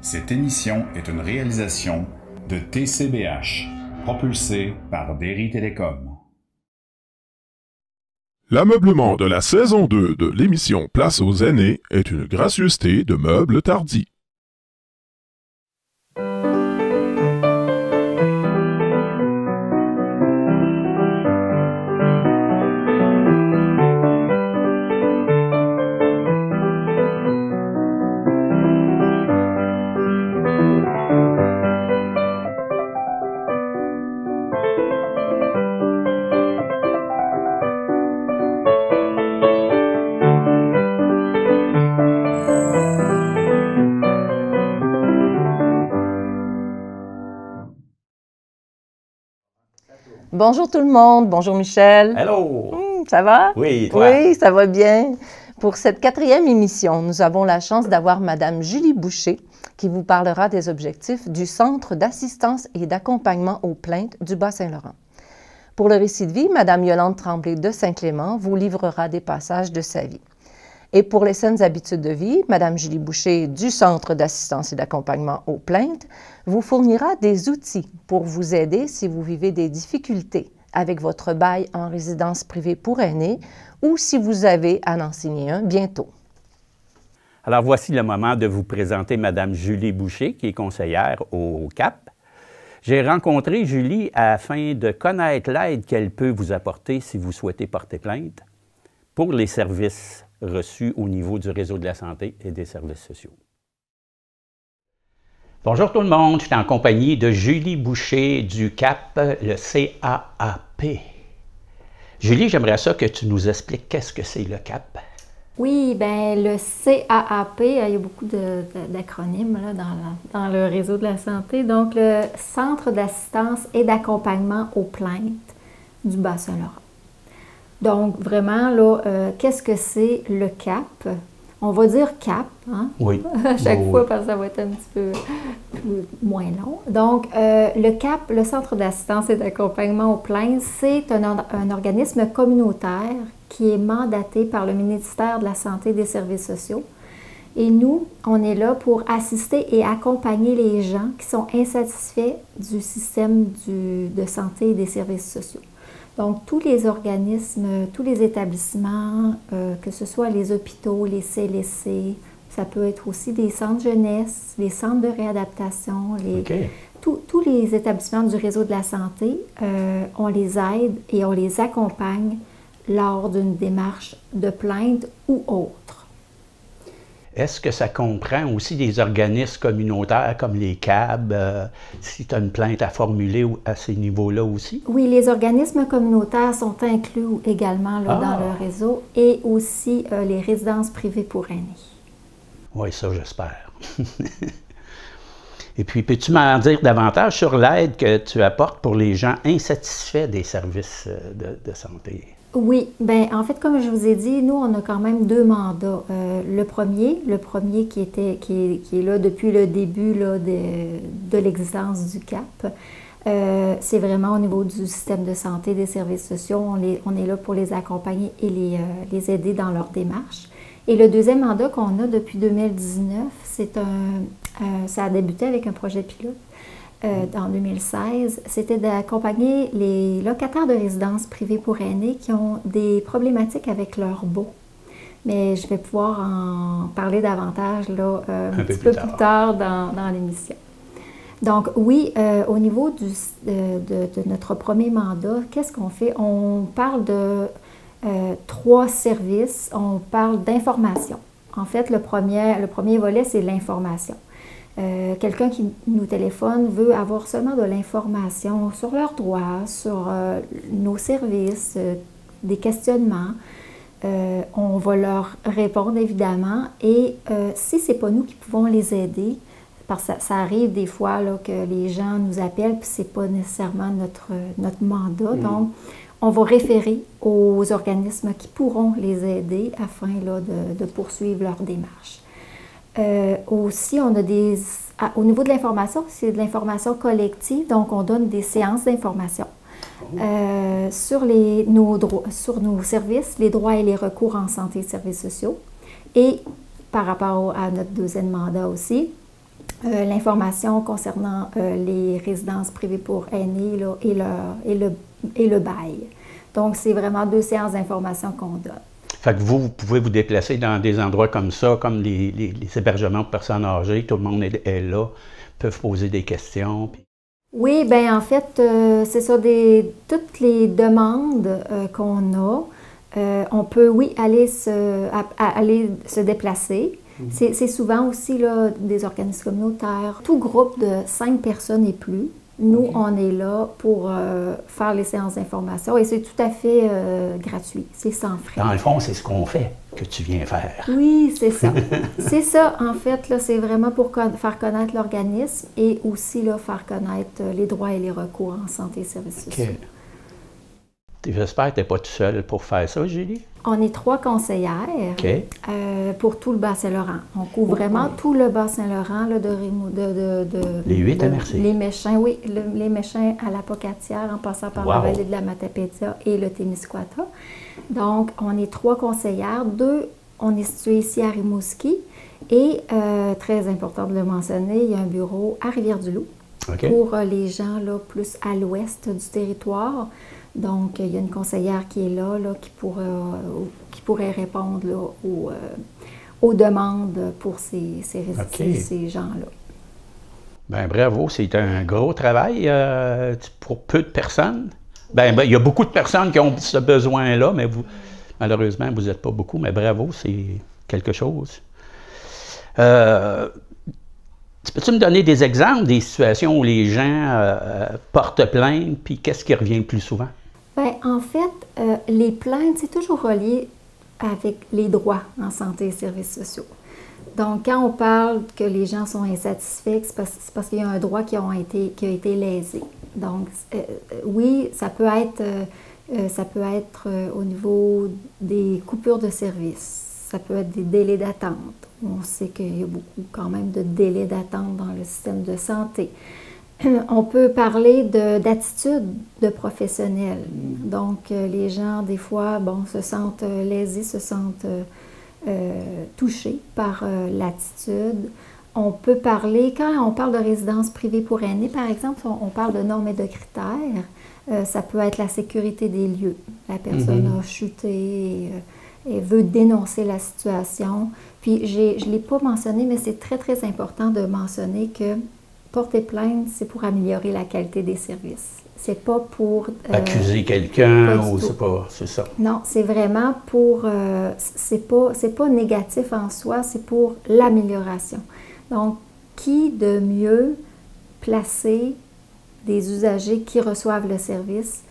Cette émission est une réalisation de TCBH, propulsée par Derry Télécom. L'ameublement de la saison 2 de l'émission Place aux aînés est une gracieuseté de Meubles Tardy. Bonjour tout le monde, bonjour Michel. Hello! Ça va? Oui, toi? Oui, ça va bien. Pour cette 4e émission, nous avons la chance d'avoir Mme Julie Boucher qui vous parlera des objectifs du Centre d'assistance et d'accompagnement aux plaintes du Bas-Saint-Laurent. Pour le récit de vie, Mme Yolande Tremblay de Saint-Clément vous livrera des passages de sa vie. Et pour les saines habitudes de vie, Mme Julie Boucher du Centre d'assistance et d'accompagnement aux plaintes vous fournira des outils pour vous aider si vous vivez des difficultés avec votre bail en résidence privée pour aînés ou si vous avez à en signer un bientôt. Alors, voici le moment de vous présenter Mme Julie Boucher, qui est conseillère au CAP. J'ai rencontré Julie afin de connaître l'aide qu'elle peut vous apporter si vous souhaitez porter plainte pour les services reçus au niveau du réseau de la santé et des services sociaux. Bonjour tout le monde, je suis en compagnie de Julie Boucher du CAP, le CAAP. Julie, j'aimerais ça que tu nous expliques qu'est-ce que c'est le CAP. Oui, bien, le CAAP, il y a beaucoup d'acronymes dans le réseau de la santé. Donc, le Centre d'assistance et d'accompagnement aux plaintes du Bas-Saint-Laurent. Donc, vraiment, là, qu'est-ce que c'est le CAP? On va dire CAP, hein? Oui. À chaque fois, parce que ça va être un petit peu moins long. Donc, le CAP, le Centre d'assistance et d'accompagnement aux plaintes, c'est un organisme communautaire qui est mandaté par le ministère de la Santé et des Services sociaux. Et nous, on est là pour assister et accompagner les gens qui sont insatisfaits du système de santé et des services sociaux. Donc, tous les organismes, tous les établissements, que ce soit les hôpitaux, les CLSC, ça peut être aussi des centres jeunesse, les centres de réadaptation, tous les établissements du réseau de la santé, on les aide et on les accompagne lors d'une démarche de plainte ou autre. Est-ce que ça comprend aussi des organismes communautaires comme les CAB, si tu as une plainte à formuler à ces niveaux-là aussi? Oui, les organismes communautaires sont inclus également dans le réseau et aussi les résidences privées pour aînés. Oui, ça j'espère. Et puis, peux-tu m'en dire davantage sur l'aide que tu apportes pour les gens insatisfaits des services de santé? Oui, bien, en fait, comme je vous ai dit, nous, on a quand même 2 mandats. Le premier qui est là depuis le début là, de l'existence du CAP, c'est vraiment au niveau du système de santé, des services sociaux. On est là pour les accompagner et les aider dans leur démarche. Et le deuxième mandat qu'on a depuis 2019, ça a débuté avec un projet pilote. En 2016, c'était d'accompagner les locataires de résidences privées pour aînés qui ont des problématiques avec leur baux. Mais je vais pouvoir en parler davantage là, un petit peu plus tard dans l'émission. Donc oui, au niveau de notre premier mandat, qu'est-ce qu'on fait? On parle de 3 services, on parle d'information. En fait, le premier volet, c'est l'information. Quelqu'un qui nous téléphone veut avoir seulement de l'information sur leurs droits, sur nos services, des questionnements. On va leur répondre évidemment et si ce n'est pas nous qui pouvons les aider, parce que ça arrive des fois là, que les gens nous appellent puis ce n'est pas nécessairement notre mandat, donc on va référer aux organismes qui pourront les aider afin là, de poursuivre leur démarche. Aussi, on a au niveau de l'information, c'est de l'information collective, donc on donne des séances d'information sur nos services, les droits et les recours en santé et services sociaux. Et par rapport à notre deuxième mandat aussi, l'information concernant les résidences privées pour aînés là, et le bail. Donc, c'est vraiment 2 séances d'information qu'on donne. Fait que vous pouvez vous déplacer dans des endroits comme ça, comme les hébergements pour personnes âgées, tout le monde est là, peuvent poser des questions. Puis... Oui, bien en fait, c'est ça, toutes les demandes qu'on a, on peut, oui, aller se déplacer. C'est souvent aussi là, des organismes communautaires. Tout groupe de 5 personnes et plus, nous, on est là pour faire les séances d'information et c'est tout à fait gratuit, c'est sans frais. Dans le fond, c'est ce qu'on fait que tu viens faire. Oui, c'est ça. C'est ça, en fait, là, c'est vraiment pour faire connaître l'organisme et aussi là, faire connaître les droits et les recours en santé et services sociaux. J'espère que tu n'es pas tout seul pour faire ça, Julie? On est 3 conseillères pour tout le Bas-Saint-Laurent. On couvre vraiment tout le Bas-Saint-Laurent, les 8 MRC. Les Méchins, oui, les Méchins à la Pocatière, en passant par la vallée de la Matapédia et le Témiscouata. Donc, on est 3 conseillères. 2, on est situé ici à Rimouski. Et, très important de le mentionner, il y a un bureau à Rivière-du-Loup pour les gens là, plus à l'ouest du territoire. Donc, il y a une conseillère qui est là qui pourrait répondre là, aux demandes pour ces gens-là. Bien, bravo, c'est un gros travail pour peu de personnes. Bien, il y a beaucoup de personnes qui ont ce besoin-là, mais vous, malheureusement, vous n'êtes pas beaucoup, mais bravo, c'est quelque chose. Peux-tu me donner des exemples des situations où les gens portent plainte, puis qu'est-ce qui revient le plus souvent? Bien, en fait, les plaintes, c'est toujours relié avec les droits en santé et services sociaux. Donc, quand on parle que les gens sont insatisfaits, c'est parce qu'il y a un droit qui a été lésé. Donc, oui, ça peut être au niveau des coupures de services, ça peut être des délais d'attente. On sait qu'il y a beaucoup quand même de délais d'attente dans le système de santé. On peut parler d'attitude de professionnels. Donc, les gens, des fois, se sentent lésés, se sentent touchés par l'attitude. On peut parler, quand on parle de résidence privée pour aînés, par exemple, on parle de normes et de critères. Ça peut être la sécurité des lieux. La personne a chuté et veut dénoncer la situation. Puis, je ne l'ai pas mentionné, mais c'est très, très important de mentionner que porter plainte, c'est pour améliorer la qualité des services. C'est pas pour... accuser quelqu'un ou c'est ça. Non, c'est vraiment pour... c'est pas négatif en soi, c'est pour l'amélioration. Donc, qui de mieux placer des usagers qui reçoivent le service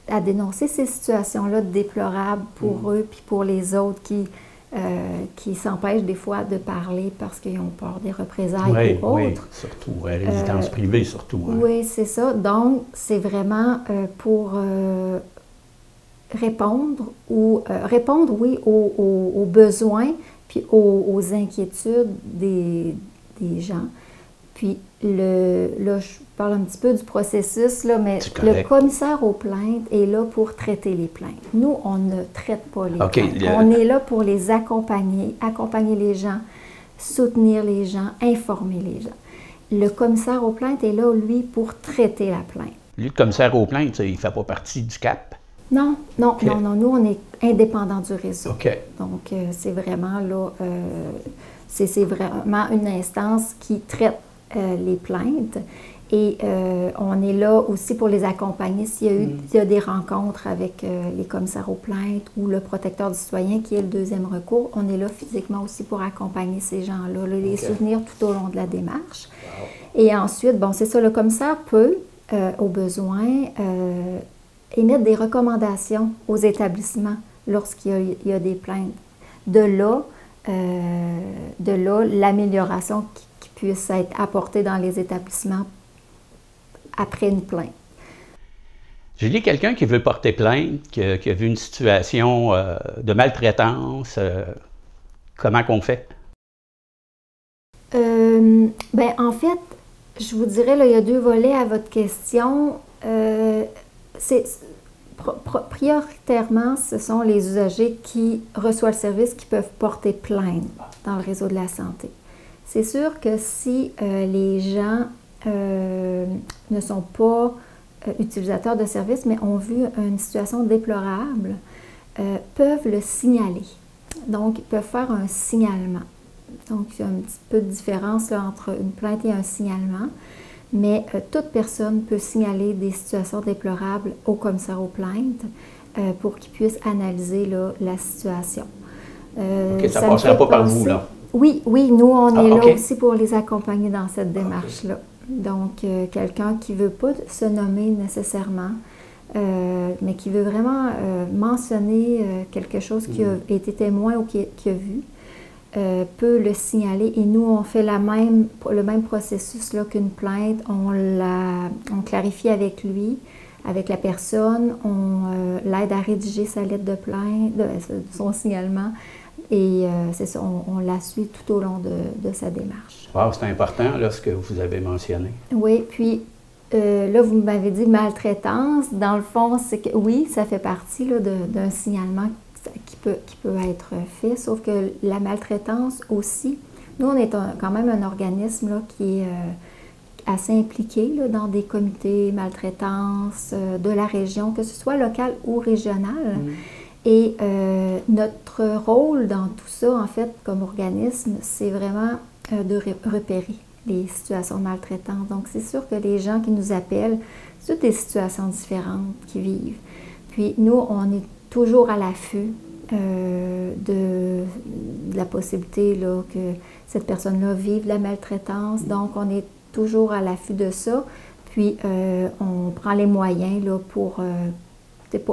à dénoncer ces situations-là déplorables pour eux puis pour les autres qui s'empêchent des fois de parler parce qu'ils ont peur des représailles ou autres. Oui, surtout, résidence privée surtout. Hein. Oui, c'est ça. Donc, c'est vraiment pour répondre, oui, aux besoins puis aux inquiétudes des gens. Puis, là, je parle un petit peu du processus, là, mais le commissaire aux plaintes est là pour traiter les plaintes. Nous, on ne traite pas les plaintes. On est là pour les accompagner les gens, soutenir les gens, informer les gens. Le commissaire aux plaintes est là, lui, pour traiter la plainte. Lui, le commissaire aux plaintes, il ne fait pas partie du CAP? Non, nous, on est indépendant du réseau. Donc, c'est vraiment là, c'est vraiment une instance qui traite les plaintes et on est là aussi pour les accompagner s'il y a des rencontres avec les commissaires aux plaintes ou le protecteur du citoyen qui est le deuxième recours. On est là physiquement aussi pour accompagner ces gens-là, les soutenir tout au long de la démarche. Et ensuite, c'est ça, le commissaire peut, au besoin, émettre des recommandations aux établissements lorsqu'il y a des plaintes. De là, l'amélioration qui puisse être apportée dans les établissements après une plainte. J'ai lu quelqu'un qui veut porter plainte, qui a vu une situation de maltraitance. Comment qu'on fait? En fait, je vous dirais, là, il y a 2 volets à votre question. Prioritairement, ce sont les usagers qui reçoivent le service qui peuvent porter plainte dans le réseau de la santé. C'est sûr que si les gens ne sont pas utilisateurs de services, mais ont vu une situation déplorable, peuvent le signaler. Donc, ils peuvent faire un signalement. Donc, il y a un petit peu de différence là, entre une plainte et un signalement, mais toute personne peut signaler des situations déplorables au commissaire aux plaintes pour qu'il puisse analyser là, la situation. OK, ça ne passera pas par vous, là? Oui, nous, on est OK. là aussi pour les accompagner dans cette démarche-là. Donc, quelqu'un qui ne veut pas se nommer nécessairement, mais qui veut vraiment mentionner quelque chose qui a été témoin ou qui a vu, peut le signaler. Et nous, on fait le même processus là, qu'une plainte. On clarifie avec lui, avec la personne, on l'aide à rédiger sa lettre de plainte, son signalement. Et c'est ça, on la suit tout au long de sa démarche. Wow, c'est important, là, ce que vous avez mentionné. Oui, puis là, vous m'avez dit maltraitance. Dans le fond, c'est que oui, ça fait partie là, d'un signalement qui peut être fait, sauf que la maltraitance aussi, nous, on est quand même un organisme là, qui est assez impliqué là, dans des comités maltraitance de la région, que ce soit local ou régional. Et notre rôle dans tout ça, en fait, comme organisme, c'est vraiment de repérer les situations maltraitantes. Donc, c'est sûr que les gens qui nous appellent, c'est toutes des situations différentes qu'ils vivent. Puis, nous, on est toujours à l'affût de la possibilité là, que cette personne-là vive la maltraitance. Donc, on est toujours à l'affût de ça. Puis, on prend les moyens là, pour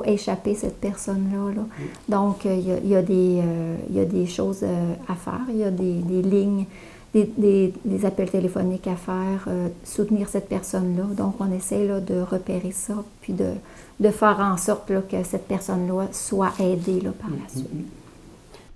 échapper cette personne-là. Là. Donc, il y a des choses à faire. Il y a des lignes, des appels téléphoniques à faire, soutenir cette personne-là. Donc, on essaie là, de repérer ça, puis de faire en sorte là, que cette personne-là soit aidée là, par la suite.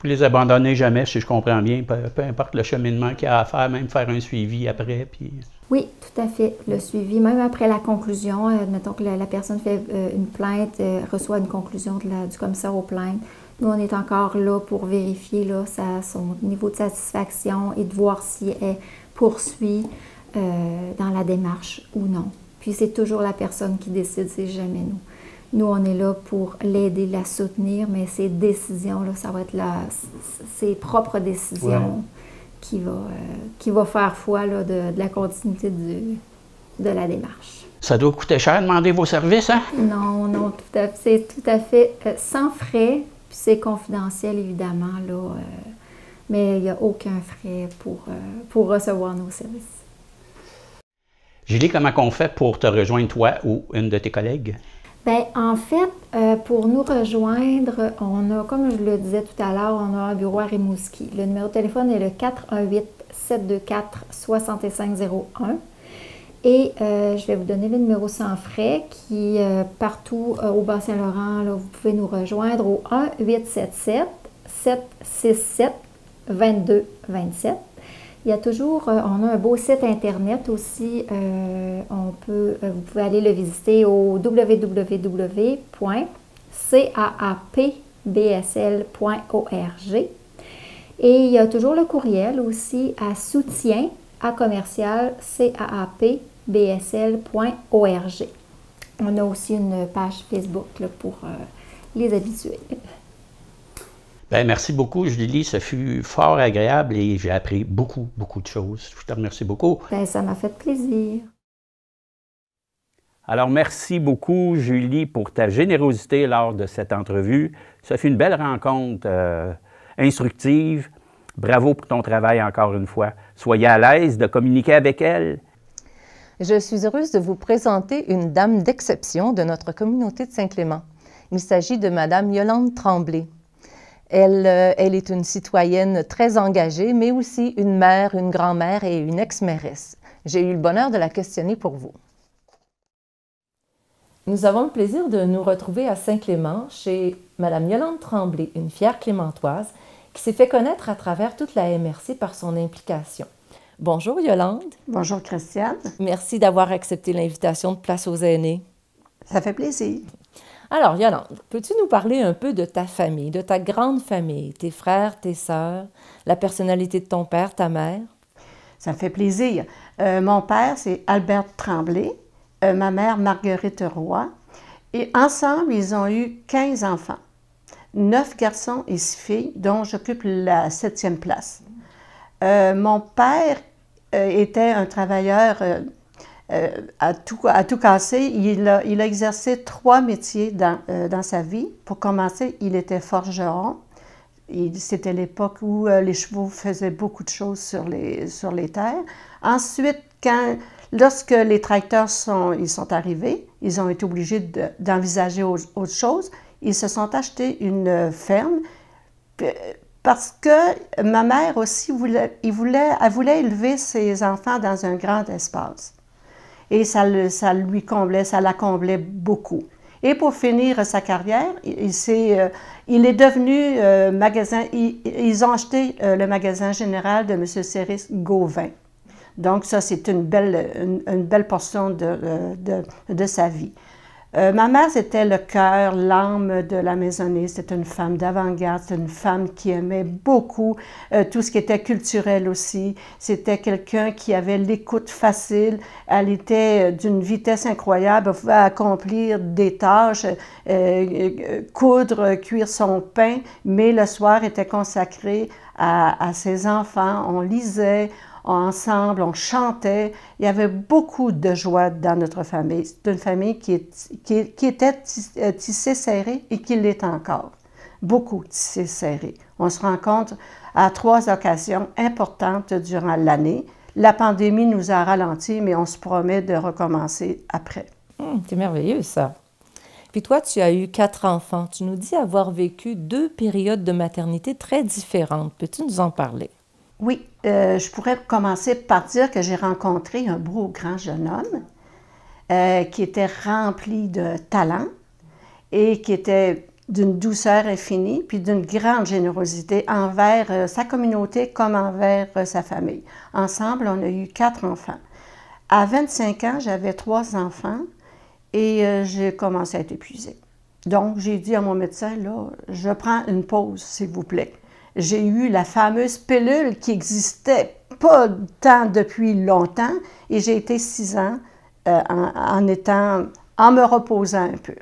Vous les abandonnez jamais, si je comprends bien, peu importe le cheminement qu'il y a à faire, même faire un suivi après. Puis... Oui, tout à fait. Le suivi, même après la conclusion, admettons que la personne fait une plainte, reçoit une conclusion du commissaire aux plaintes. Nous, on est encore là pour vérifier là, son niveau de satisfaction et de voir si elle poursuit dans la démarche ou non. Puis c'est toujours la personne qui décide, c'est jamais nous. Nous, on est là pour l'aider, la soutenir, mais ses décisions, là, ça va être ses propres décisions qui va faire foi là, de la continuité de la démarche. Ça doit coûter cher de demander vos services, hein? Non, c'est tout à fait sans frais, puis c'est confidentiel, évidemment, là, mais il n'y a aucun frais pour recevoir nos services. Julie, comment on fait pour te rejoindre, toi ou une de tes collègues? Bien, en fait, pour nous rejoindre, on a, comme je le disais tout à l'heure, on a un bureau à Rimouski. Le numéro de téléphone est le 418-724-6501. Et je vais vous donner le numéro sans frais qui, partout au Bas-Saint-Laurent, là, vous pouvez nous rejoindre au 1-877-767-2227. Il y a toujours, on a un beau site Internet aussi, vous pouvez aller le visiter au www.caapbsl.org. Et il y a toujours le courriel aussi à soutien@caapbsl.org. On a aussi une page Facebook là, pour les habitués. Bien, merci beaucoup, Julie. Ce fut fort agréable et j'ai appris beaucoup de choses. Je te remercie beaucoup. Bien, ça m'a fait plaisir. Alors, merci beaucoup, Julie, pour ta générosité lors de cette entrevue. Ça fut une belle rencontre instructive. Bravo pour ton travail encore une fois. Soyez à l'aise de communiquer avec elle. Je suis heureuse de vous présenter une dame d'exception de notre communauté de Saint-Clément. Il s'agit de Mme Yolande Tremblay. Elle est une citoyenne très engagée, mais aussi une mère, une grand-mère et une ex-mairesse. J'ai eu le bonheur de la questionner pour vous. Nous avons le plaisir de nous retrouver à Saint-Clément chez Mme Yolande Tremblay, une fière clémentoise qui s'est fait connaître à travers toute la MRC par son implication. Bonjour Yolande. Bonjour Christiane. Merci d'avoir accepté l'invitation de Place aux aînés. Ça fait plaisir. Alors Yolande, peux-tu nous parler un peu de ta famille, de ta grande famille, tes frères, tes sœurs, la personnalité de ton père, ta mère? Ça me fait plaisir. Mon père, c'est Albert Tremblay, ma mère, Marguerite Roy. Et ensemble, ils ont eu 15 enfants. 9 garçons et 6 filles, dont j'occupe la 7e place. Mon père était un travailleur à tout casser. Il a exercé 3 métiers dans sa vie. Pour commencer, il était forgeron. C'était l'époque où les chevaux faisaient beaucoup de choses sur les terres. Ensuite, lorsque les tracteurs sont arrivés, ils ont été obligés d'envisager autre chose. Ils se sont achetés une ferme parce que ma mère aussi voulait élever ses enfants dans un grand espace. Et ça la comblait beaucoup. Et pour finir sa carrière, il est devenu magasin. Ils ont acheté le magasin général de M. Céris Gauvin. Donc ça, c'est une belle portion de sa vie. Ma mère, c'était le cœur, l'âme de la maisonnée. C'était une femme d'avant-garde, c'était une femme qui aimait beaucoup tout ce qui était culturel aussi. C'était quelqu'un qui avait l'écoute facile. Elle était d'une vitesse incroyable. Elle pouvait accomplir des tâches, coudre, cuire son pain, mais le soir était consacré à ses enfants. On lisait. Ensemble, on chantait. Il y avait beaucoup de joie dans notre famille. C'est une famille qui était tissée serrée et qui l'est encore. Beaucoup tissée serrée. On se rencontre à 3 occasions importantes durant l'année. La pandémie nous a ralentis, mais on se promet de recommencer après. C'est merveilleux, ça. Puis toi, tu as eu 4 enfants. Tu nous dis avoir vécu 2 périodes de maternité très différentes. Peux-tu nous en parler? Oui, je pourrais commencer par dire que j'ai rencontré un beau grand jeune homme qui était rempli de talent et qui était d'une douceur infinie puis d'une grande générosité envers sa communauté comme envers sa famille. Ensemble, on a eu 4 enfants. À 25 ans, j'avais 3 enfants et j'ai commencé à être épuisée. Donc, j'ai dit à mon médecin, là, je prends une pause, s'il vous plaît. J'ai eu la fameuse pilule qui n'existait pas tant depuis longtemps et j'ai été 6 ans en me reposant un peu.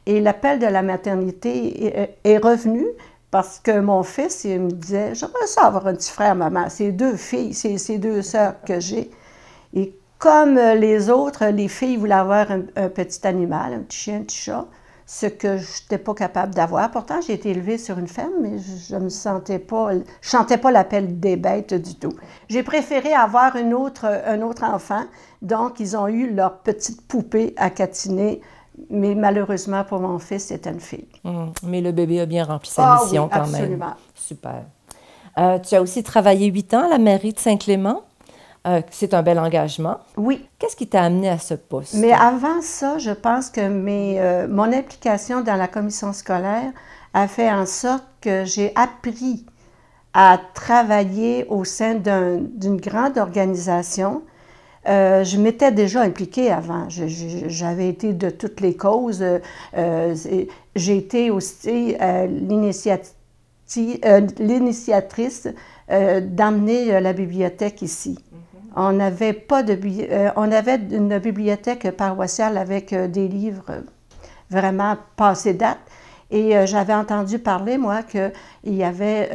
Et l'appel de la maternité est revenu parce que mon fils, il me disait, j'aimerais ça avoir un petit frère, maman. C'est 2 filles, c'est 2 sœurs que j'ai. Et comme les autres, les filles voulaient avoir un petit animal, un petit chien, un petit chat, ce que je n'étais pas capable d'avoir. Pourtant, j'ai été élevée sur une ferme, mais je ne sentais pas, je chantais pas l'appel des bêtes du tout. J'ai préféré avoir un autre enfant, donc ils ont eu leur petite poupée à catiner, mais malheureusement pour mon fils, c'était une fille. Mais le bébé a bien rempli sa mission quand même. Absolument. Super. Tu as aussi travaillé 8 ans à la mairie de Saint-Clément. C'est un bel engagement. Oui. Qu'est-ce qui t'a amené à ce poste? Mais avant ça, je pense que mon implication dans la commission scolaire a fait en sorte que j'ai appris à travailler au sein d'une grande organisation. Je m'étais déjà impliquée avant. J'avais été de toutes les causes. J'ai été aussi l'initiatrice d'emmener la bibliothèque ici. On avait une bibliothèque paroissiale avec des livres vraiment passés date. Et j'avais entendu parler, moi, qu'il y avait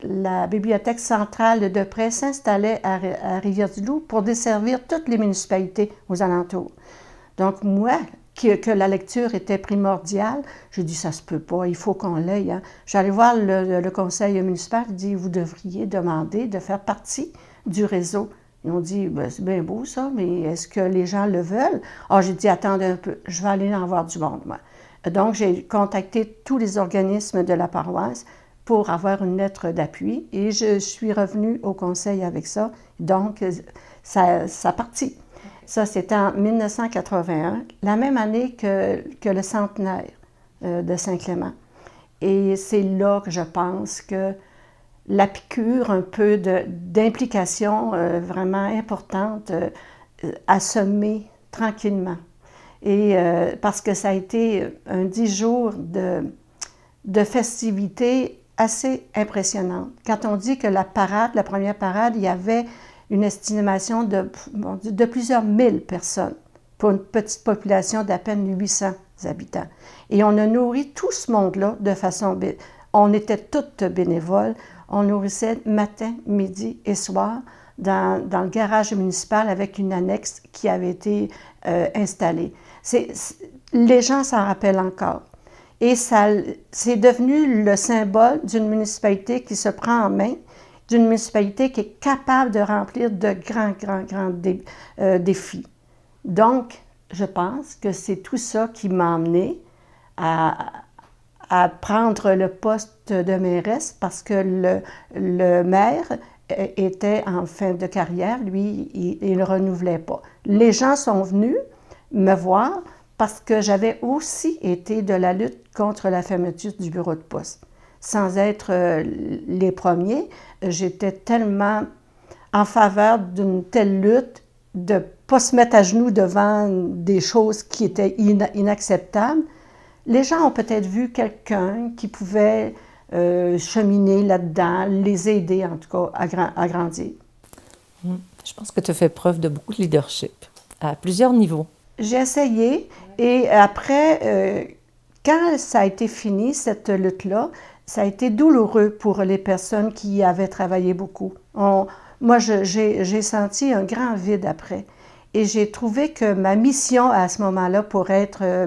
la bibliothèque centrale de près s'installait à Rivière-du-Loup pour desservir toutes les municipalités aux alentours. Donc, moi, que la lecture était primordiale, j'ai dit, ça se peut pas, il faut qu'on l'aille. Hein. J'allais voir le conseil municipal, il dit, vous devriez demander de faire partie du réseau. Ils ont dit, ben, c'est bien beau ça, mais est-ce que les gens le veulent? Ah, j'ai dit, attendez un peu, je vais aller en voir du monde, moi. Donc, j'ai contacté tous les organismes de la paroisse pour avoir une lettre d'appui et je suis revenue au conseil avec ça. Donc, ça partit. Ça, c'était en 1981, la même année que le centenaire de Saint-Clément. Et c'est là que je pense que la piqûre un peu d'implication vraiment importante a semé tranquillement. Et parce que ça a été un 10 jours de festivités assez impressionnante. Quand on dit que la première parade, il y avait une estimation de plusieurs mille personnes pour une petite population d'à peine 800 habitants. Et on a nourri tout ce monde-là de façon... On était toutes bénévoles. On nourrissait matin, midi et soir dans le garage municipal avec une annexe qui avait été installée. Les gens s'en rappellent encore. Et c'est devenu le symbole d'une municipalité qui se prend en main, d'une municipalité qui est capable de remplir de grands défis. Donc, je pense que c'est tout ça qui m'a amené à prendre le poste de mairesse parce que le maire était en fin de carrière, lui, il ne renouvelait pas. Les gens sont venus me voir parce que j'avais aussi été de la lutte contre la fermeture du bureau de poste. Sans être les premiers, j'étais tellement en faveur d'une telle lutte de ne pas se mettre à genoux devant des choses qui étaient inacceptables. Les gens ont peut-être vu quelqu'un qui pouvait cheminer là-dedans, les aider en tout cas à grandir. Je pense que tu as fait preuve de beaucoup de leadership à plusieurs niveaux. J'ai essayé et après, quand ça a été fini, cette lutte-là, ça a été douloureux pour les personnes qui y avaient travaillé beaucoup. Moi, j'ai senti un grand vide après. Et j'ai trouvé que ma mission à ce moment-là pour être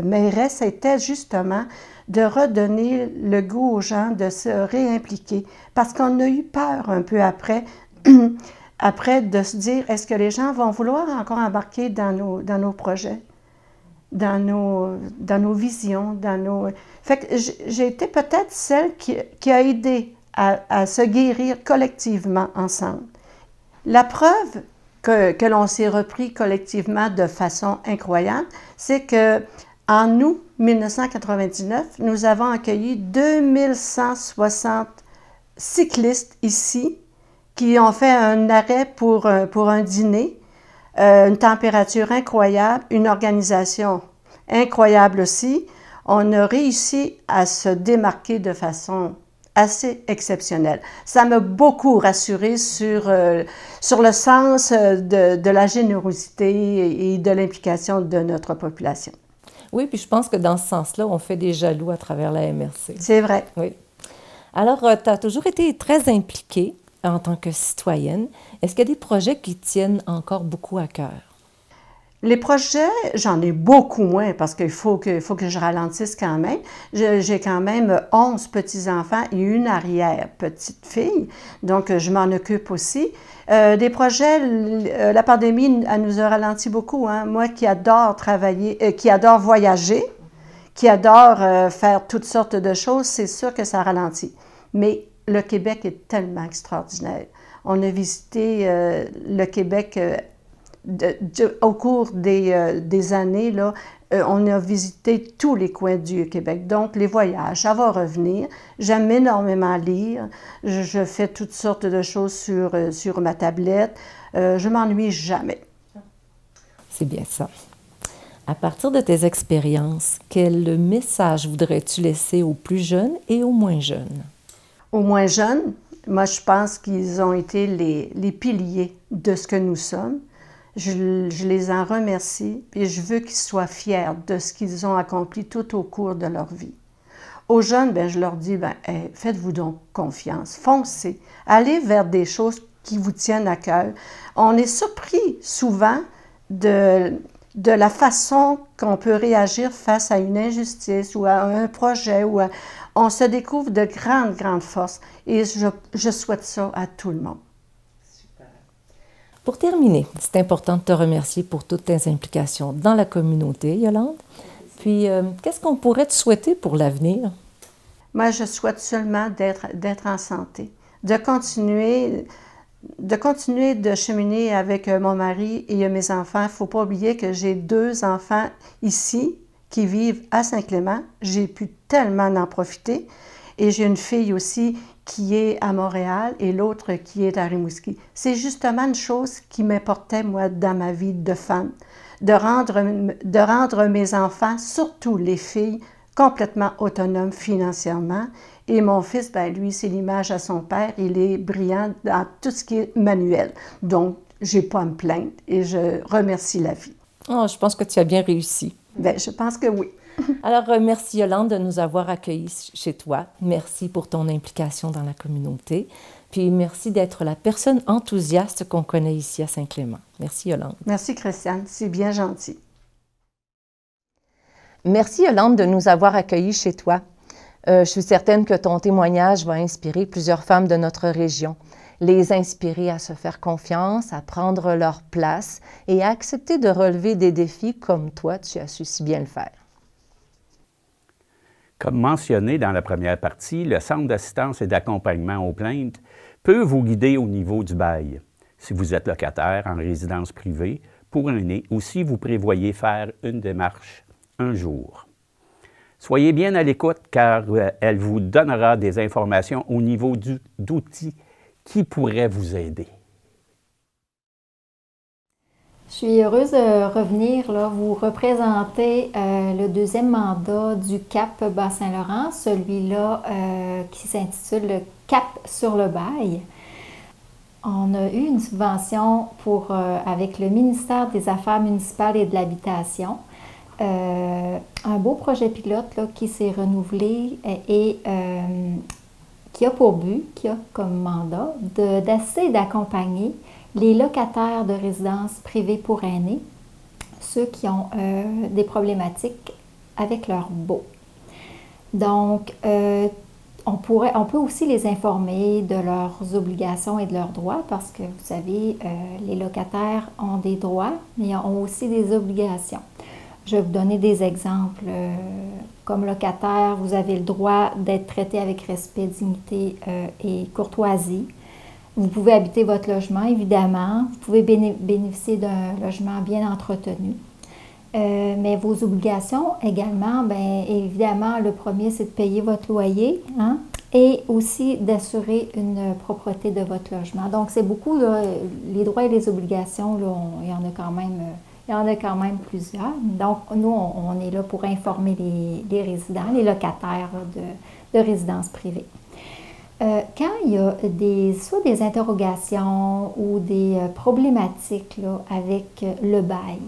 mairesse était justement de redonner le goût aux gens de se réimpliquer. Parce qu'on a eu peur un peu après, après de se dire, est-ce que les gens vont vouloir encore embarquer dans nos projets, dans nos visions, Fait que j'ai été peut-être celle qui a aidé à se guérir collectivement ensemble. La preuve que l'on s'est repris collectivement de façon incroyable, c'est qu'en août 1999, nous avons accueilli 2160 cyclistes ici qui ont fait un arrêt pour un dîner, une température incroyable, une organisation incroyable aussi. On a réussi à se démarquer de façon assez exceptionnelle. Ça m'a beaucoup rassurée sur le sens de la générosité et de l'implication de notre population. Oui, puis je pense que dans ce sens-là, on fait des jaloux à travers la MRC. C'est vrai. Oui. Alors, tu as toujours été très impliquée en tant que citoyenne. Est-ce qu'il y a des projets qui tiennent encore beaucoup à cœur? Les projets, j'en ai beaucoup moins parce qu'il faut que je ralentisse quand même. J'ai quand même 11 petits-enfants et une arrière-petite-fille, donc je m'en occupe aussi. Des projets, la pandémie, elle nous a ralenti beaucoup. Hein? Moi qui adore travailler, qui adore voyager, qui adore faire toutes sortes de choses, c'est sûr que ça ralentit. Mais le Québec est tellement extraordinaire. On a visité le Québec au cours des années, là, on a visité tous les coins du Québec. Donc, les voyages, ça va revenir. J'aime énormément lire. Je fais toutes sortes de choses sur ma tablette. Je m'ennuie jamais. C'est bien ça. À partir de tes expériences, quel message voudrais-tu laisser aux plus jeunes et aux moins jeunes? Aux moins jeunes, moi, je pense qu'ils ont été les piliers de ce que nous sommes. Je les en remercie et je veux qu'ils soient fiers de ce qu'ils ont accompli tout au cours de leur vie. Aux jeunes, bien, je leur dis, hey, faites-vous donc confiance, foncez, allez vers des choses qui vous tiennent à cœur. On est surpris souvent de la façon qu'on peut réagir face à une injustice ou à un projet. On se découvre de grandes forces et je souhaite ça à tout le monde. Pour terminer, c'est important de te remercier pour toutes tes implications dans la communauté, Yolande. Puis, qu'est-ce qu'on pourrait te souhaiter pour l'avenir? Moi, je souhaite seulement d'être en santé, de continuer de cheminer avec mon mari et mes enfants. Il ne faut pas oublier que j'ai 2 enfants ici qui vivent à Saint-Clément. J'ai pu tellement en profiter. Et j'ai une fille aussi qui est à Montréal et l'autre qui est à Rimouski. C'est justement une chose qui m'importait, moi, dans ma vie de femme, de rendre mes enfants, surtout les filles, complètement autonomes financièrement Et mon fils, ben, lui, c'est l'image à son père. Il est brillant dans tout ce qui est manuel. Donc, je n'ai pas à me plaindre et je remercie la vie. Oh, je pense que tu as bien réussi. Bien, je pense que oui. Alors, merci Yolande de nous avoir accueillis chez toi. Merci pour ton implication dans la communauté. Puis merci d'être la personne enthousiaste qu'on connaît ici à Saint-Clément. Merci Yolande. Merci Christiane, c'est bien gentil. Merci Yolande de nous avoir accueillis chez toi. Je suis certaine que ton témoignage va inspirer plusieurs femmes de notre région, les inspirer à se faire confiance, à prendre leur place et à accepter de relever des défis comme toi, tu as su si bien le faire. Comme mentionné dans la première partie, le Centre d'assistance et d'accompagnement aux plaintes peut vous guider au niveau du bail. Si vous êtes locataire en résidence privée pour aînés ou si vous prévoyez faire une démarche un jour. Soyez bien à l'écoute car elle vous donnera des informations au niveau d'outils qui pourraient vous aider. Je suis heureuse de revenir là, vous représenter le deuxième mandat du CAP Bas-Saint-Laurent, celui-là qui s'intitule le CAP sur le bail. On a eu une subvention avec le ministère des Affaires municipales et de l'Habitation, un beau projet pilote là, qui s'est renouvelé et qui a pour but, qui a comme mandat d'essayer d'accompagner les locataires de résidences privées pour aînés, ceux qui ont des problématiques avec leur baux. Donc, on peut aussi les informer de leurs obligations et de leurs droits parce que, vous savez, les locataires ont des droits, mais ont aussi des obligations. Je vais vous donner des exemples. Comme locataire, vous avez le droit d'être traité avec respect, dignité et courtoisie. Vous pouvez habiter votre logement, évidemment. Vous pouvez bénéficier d'un logement bien entretenu. Mais vos obligations également, bien évidemment, le premier, c'est de payer votre loyer hein, et aussi d'assurer une propreté de votre logement. Donc, c'est beaucoup, là, les droits et les obligations, là, il y en a quand même plusieurs. Donc, nous, on est là pour informer les résidents, les locataires de résidences privées. Quand il y a soit des interrogations ou des problématiques là, avec le bail,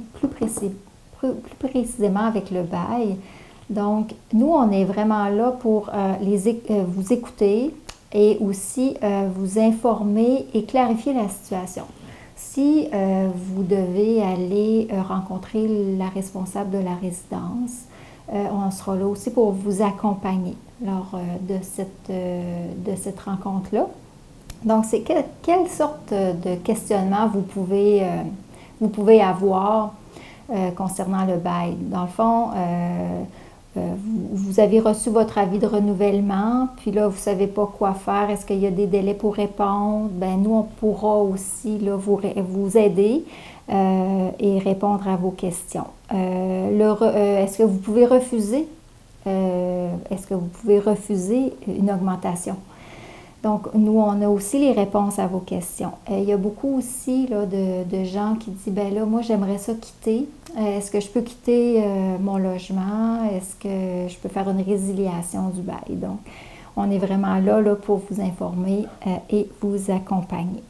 plus précisément avec le bail, donc nous, on est vraiment là pour vous écouter et aussi vous informer et clarifier la situation. Si vous devez aller rencontrer la responsable de la résidence, on sera là aussi pour vous accompagner lors de cette rencontre-là. Donc, c'est quelle sorte de questionnement vous pouvez avoir concernant le bail. Dans le fond, vous avez reçu votre avis de renouvellement, puis là, vous ne savez pas quoi faire. Est-ce qu'il y a des délais pour répondre? Bien, nous, on pourra aussi là, vous aider et répondre à vos questions. Est-ce que vous pouvez refuser? Est-ce que vous pouvez refuser une augmentation? Donc, nous, on a aussi les réponses à vos questions. Il y a beaucoup aussi là, de gens qui disent, bien là, moi, j'aimerais ça quitter. Est-ce que je peux quitter mon logement? Est-ce que je peux faire une résiliation du bail? Donc, on est vraiment là pour vous informer et vous accompagner.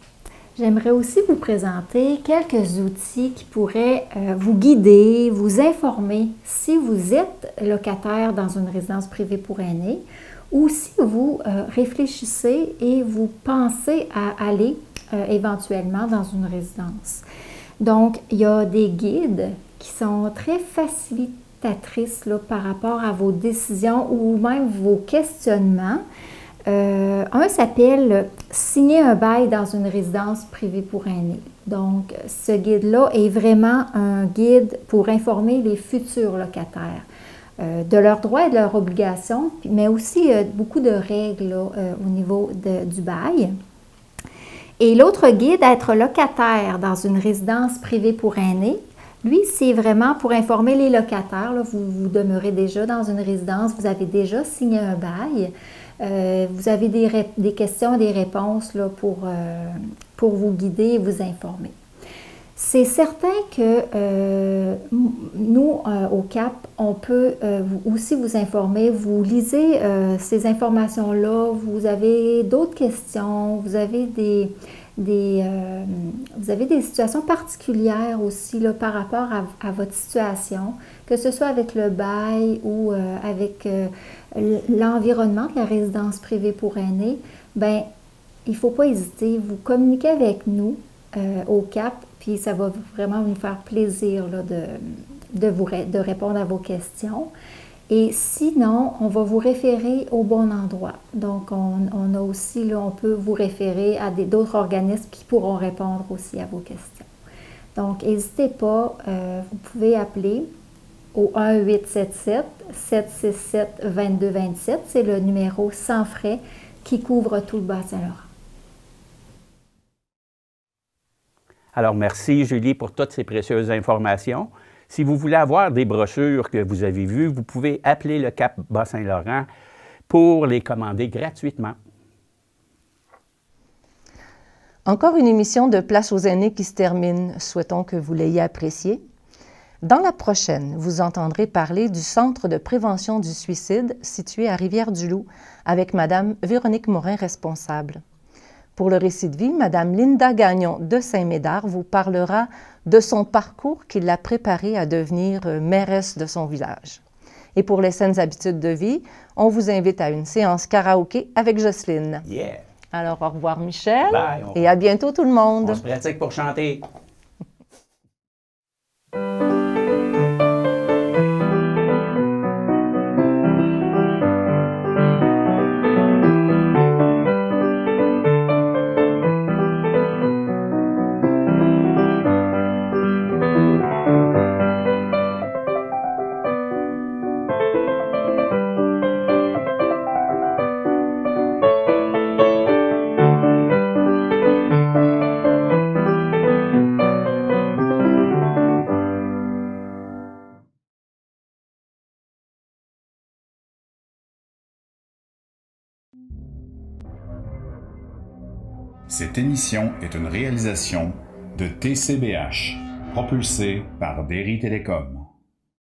J'aimerais aussi vous présenter quelques outils qui pourraient vous guider, vous informer si vous êtes locataire dans une résidence privée pour aînés ou si vous réfléchissez et vous pensez à aller éventuellement dans une résidence. Donc, il y a des guides qui sont très facilitatrices là, par rapport à vos décisions ou même vos questionnements. Un s'appelle « Signer un bail dans une résidence privée pour aînés ». Donc, ce guide-là est vraiment un guide pour informer les futurs locataires de leurs droits et de leurs obligations, mais aussi beaucoup de règles là, au niveau du bail. Et l'autre guide, être locataire dans une résidence privée pour aînés, lui, c'est vraiment pour informer les locataires. Là, vous demeurez déjà dans une résidence, vous avez déjà signé un bail. Vous avez des questions et des réponses là, pour vous guider et vous informer. C'est certain que nous, au CAP, on peut aussi vous informer. Vous lisez ces informations-là, vous avez d'autres questions, vous avez vous avez des situations particulières aussi là, par rapport à votre situation, que ce soit avec le bail ou avec l'environnement de la résidence privée pour aînés. Bien, il ne faut pas hésiter. Vous communiquez avec nous au CAP, puis ça va vraiment nous faire plaisir là, de répondre à vos questions. Et sinon, on va vous référer au bon endroit. Donc, on a aussi, là, on peut vous référer à d'autres organismes qui pourront répondre aussi à vos questions. Donc, n'hésitez pas, vous pouvez appeler au 1-877-767-2227. C'est le numéro sans frais qui couvre tout le Bas-Saint-Laurent. Alors, merci Julie pour toutes ces précieuses informations. Si vous voulez avoir des brochures que vous avez vues, vous pouvez appeler le CAP Bas-Saint-Laurent pour les commander gratuitement. Encore une émission de Place aux aînés qui se termine. Souhaitons que vous l'ayez appréciée. Dans la prochaine, vous entendrez parler du Centre de prévention du suicide situé à Rivière-du-Loup avec Mme Véronique Morin, responsable. Pour le récit de vie, Mme Linda Gagnon de Saint-Médard vous parlera de son parcours qui l'a préparée à devenir mairesse de son village. Et pour les saines habitudes de vie, on vous invite à une séance karaoké avec Jocelyne. Yeah! Alors, au revoir Michel, Bye, et à bientôt tout le monde. On se pratique pour chanter. Cette émission est une réalisation de TCBH, propulsée par Derry Télécom.